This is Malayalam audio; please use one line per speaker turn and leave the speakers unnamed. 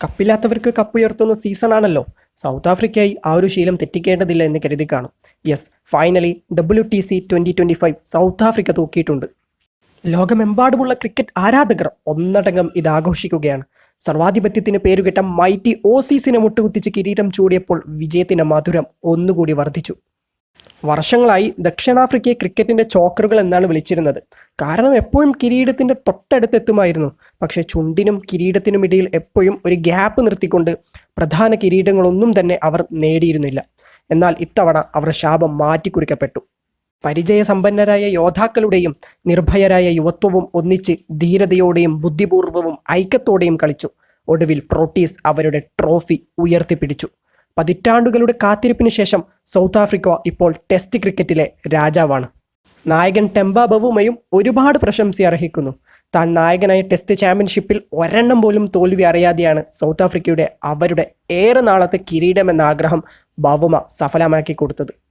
കപ്പില്ലാത്തവർക്ക് കപ്പുയർത്തുന്ന സീസണാണല്ലോ. സൗത്ത് ആഫ്രിക്കയായി ആ ഒരു ശീലം തെറ്റിക്കേണ്ടതില്ല എന്ന് കരുതി കാണും. Yes, finally WTC 2025 south Africa തൂക്കിയിട്ടുണ്ട്. ലോകമെമ്പാടുമുള്ള ക്രിക്കറ്റ് ആരാധകർ ഒന്നടങ്കം ഇത് ആഘോഷിക്കുകയാണ്. സർവാധിപത്യത്തിന് പേരുകെട്ട മൈറ്റി ഓസീസിനെ മുട്ടുകുത്തിച്ച് കിരീടം ചൂടിയപ്പോൾ വിജയത്തിന്റെ മധുരം ഒന്നുകൂടി വർദ്ധിച്ചു. വർഷങ്ങളായി ദക്ഷിണാഫ്രിക്കയെ ക്രിക്കറ്റിന്റെ ചോക്കറുകൾ എന്നാണ് വിളിച്ചിരുന്നത്. കാരണം എപ്പോഴും കിരീടത്തിന്റെ തൊട്ടടുത്തെത്തുമായിരുന്നു. പക്ഷേ ചുണ്ടിനും കിരീടത്തിനും ഇടയിൽ എപ്പോഴും ഒരു ഗ്യാപ്പ് നിർത്തിക്കൊണ്ട് പ്രധാന കിരീടങ്ങളൊന്നും തന്നെ അവർ നേടിയിരുന്നില്ല. എന്നാൽ ഇത്തവണ അവർ ശാപം മാറ്റിക്കുറിക്കപ്പെട്ടു. പരിചയസമ്പന്നരായ യോദ്ധാക്കളുടെയും നിർഭയരായ യുവത്വവും ഒന്നിച്ച് ധീരതയോടെയും ബുദ്ധിപൂർവവും ഐക്യത്തോടെയും കളിച്ചു. ഒടുവിൽ പ്രോട്ടീസ് അവരുടെ ട്രോഫി ഉയർത്തിപ്പിടിച്ചു. പതിറ്റാണ്ടുകളുടെ കാത്തിരിപ്പിന് ശേഷം സൗത്ത് ആഫ്രിക്ക ഇപ്പോൾ ടെസ്റ്റ് ക്രിക്കറ്റിലെ രാജാവാണ്. നായകൻ ടെമ്പ ബവുമയും ഒരുപാട് പ്രശംസ അർഹിക്കുന്നു. താൻ നായകനായ ടെസ്റ്റ് ചാമ്പ്യൻഷിപ്പിൽ ഒരെണ്ണം പോലും തോൽവി അറിയാതെയാണ് സൗത്ത് ആഫ്രിക്കയുടെ അവരുടെ ഏറെ നാളത്തെ കിരീടമെന്ന ആഗ്രഹം ബവുമ സഫലമാക്കി കൊടുത്തത്.